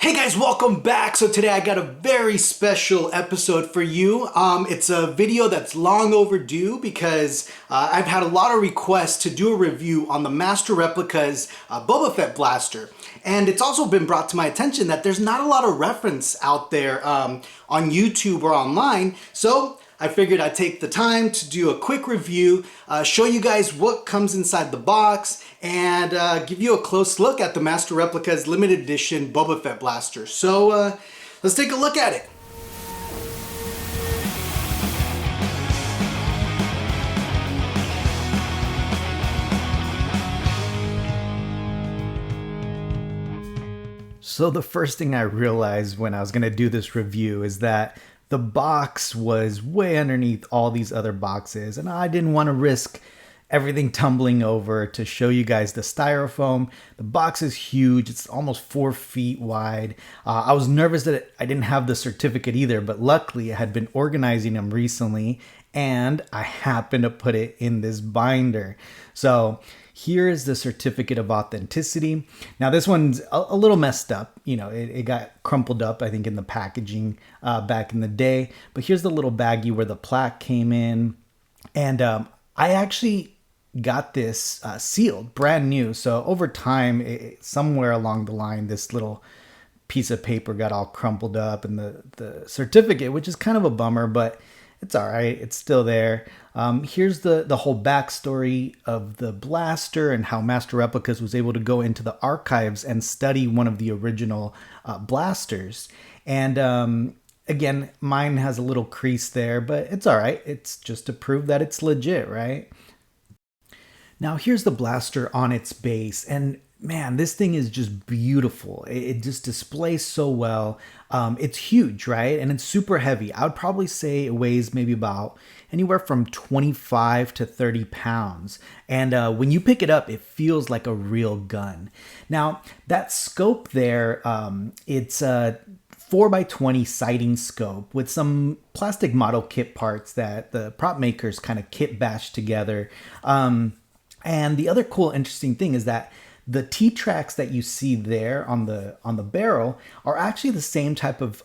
Hey guys, welcome back. So today I got a very special episode for you. It's a video that's long overdue because I've had a lot of requests to do a review on the Master Replicas Boba Fett blaster. And it's also been brought to my attention that there's not a lot of reference out there on YouTube or online. So I figured I'd take the time to do a quick review, show you guys what comes inside the box, and give you a close look at the Master Replicas limited edition Boba Fett blaster. So let's take a look at it. So the first thing I realized when I was going to do this review is that the box was way underneath all these other boxes, and I didn't want to risk everything tumbling over to show you guys the styrofoam. The box is huge. It's almost 4 feet wide. I was nervous that I didn't have the certificate either, but luckily I had been organizing them recently and I happened to put it in this binder. So here is the certificate of authenticity. Now this one's a little messed up. You know, it got crumpled up, I think, in the packaging back in the day. But here's the little baggie where the plaque came in. And I actually got this sealed, brand new. So over time, somewhere along the line, this little piece of paper got all crumpled up, and the certificate, which is kind of a bummer, but it's all right. It's still there. Here's the whole backstory of the blaster and how Master Replicas was able to go into the archives and study one of the original blasters. And again, mine has a little crease there, but it's all right. It's just to prove that it's legit, right? Now here's the blaster on its base, and man, this thing is just beautiful. It just displays so well. It's huge, right? And it's super heavy. I would probably say it weighs maybe about anywhere from 25 to 30 pounds. And when you pick it up, it feels like a real gun. Now, that scope there, it's a 4x20 sighting scope with some plastic model kit parts that the prop makers kind of kit bashed together. And the other cool, interesting thing is that the T-tracks that you see there on the barrel are actually the same type of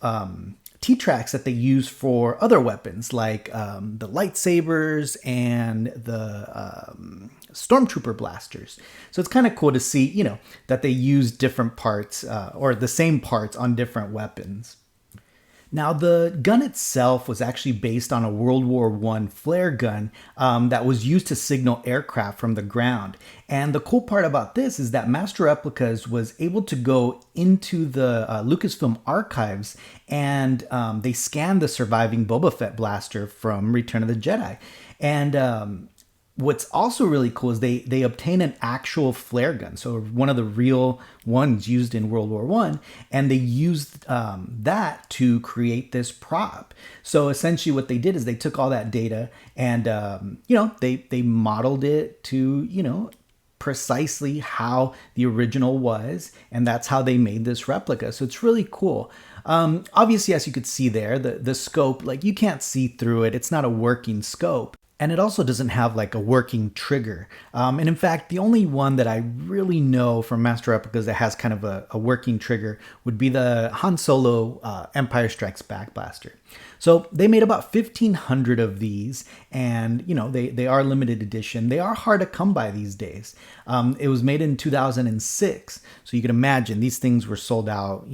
T-tracks that they use for other weapons, like the lightsabers and the stormtrooper blasters. So it's kind of cool to see, you know, that they use different parts or the same parts on different weapons. Now, the gun itself was actually based on a World War I flare gun that was used to signal aircraft from the ground. And the cool part about this is that Master Replicas was able to go into the Lucasfilm archives and they scanned the surviving Boba Fett blaster from Return of the Jedi. And what's also really cool is they obtain an actual flare gun, so one of the real ones used in World War I, and they used that to create this prop. So essentially what they did is they took all that data and they modeled it to precisely how the original was, and that's how they made this replica. So it's really cool. Obviously, as you could see there, the scope, like, you can't see through it. It's not a working scope. And it also doesn't have like a working trigger. And in fact, the only one that I really know from Master Replicas that has kind of a working trigger would be the Han Solo Empire Strikes Back blaster. So they made about 1,500 of these, and they are limited edition. They are hard to come by these days. It was made in 2006, so you can imagine these things were sold out,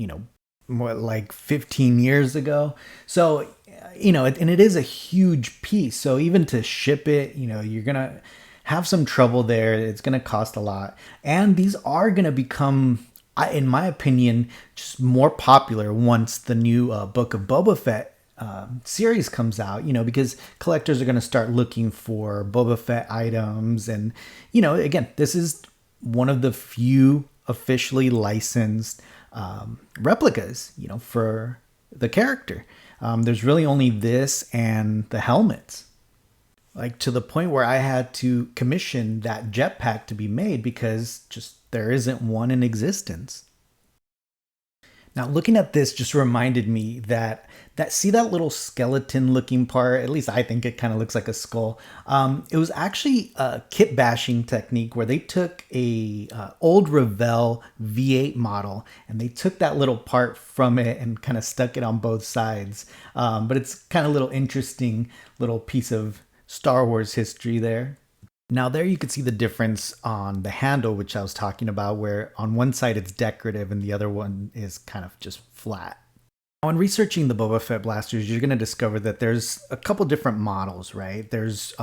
more like 15 years ago. So and it is a huge piece. So even to ship it, you're going to have some trouble there. It's going to cost a lot. And these are going to become, in my opinion, just more popular once the new Book of Boba Fett series comes out, because collectors are going to start looking for Boba Fett items. And, again, this is one of the few officially licensed replicas, for the character. There's really only this and the helmets. Like, to the point where I had to commission that jetpack to be made because just there isn't one in existence. Now, looking at this just reminded me that see that little skeleton looking part. At least I think it kind of looks like a skull. It was actually a kit bashing technique where they took a old Revell V8 model and they took that little part from it and kind of stuck it on both sides. But it's kind of a little interesting little piece of Star Wars history there. Now there you could see the difference on the handle, which I was talking about, where on one side it's decorative and the other one is kind of just flat. Now, when researching the Boba Fett blasters, you're going to discover that there's a couple different models, right? There's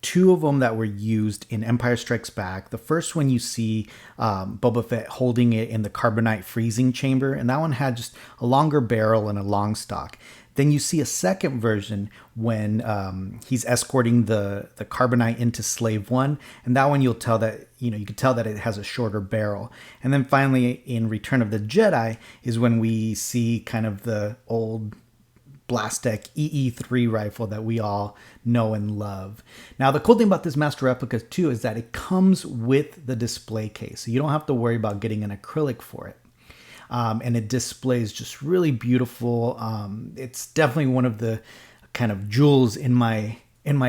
two of them that were used in Empire Strikes Back. The first one you see Boba Fett holding it in the carbonite freezing chamber, and that one had just a longer barrel and a long stock. Then you see a second version when he's escorting the carbonite into Slave One, and that one you'll tell that you can tell that it has a shorter barrel. And then finally in Return of the Jedi is when we see kind of the old Blastech EE3 rifle that we all know and love. Now, the cool thing about this Master Replica too is that it comes with the display case, so you don't have to worry about getting an acrylic for it. And it displays just really beautiful. It's definitely one of the kind of jewels in my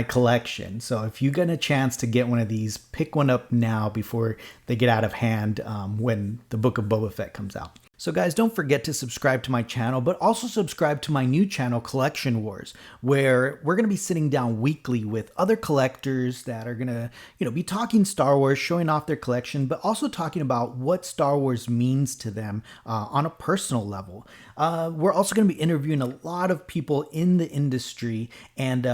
collection. So if you get a chance to get one of these, pick one up now before they get out of hand when the Book of Boba Fett comes out. So guys, don't forget to subscribe to my channel, but also subscribe to my new channel, Collection Wars, where we're going to be sitting down weekly with other collectors that are going to, be talking Star Wars, showing off their collection, but also talking about what Star Wars means to them on a personal level. We're also going to be interviewing a lot of people in the industry and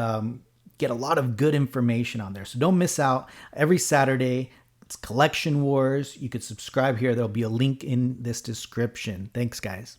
get a lot of good information on there. So don't miss out. Every Saturday, it's Collection Wars. You could subscribe here. There'll be a link in this description. Thanks, guys.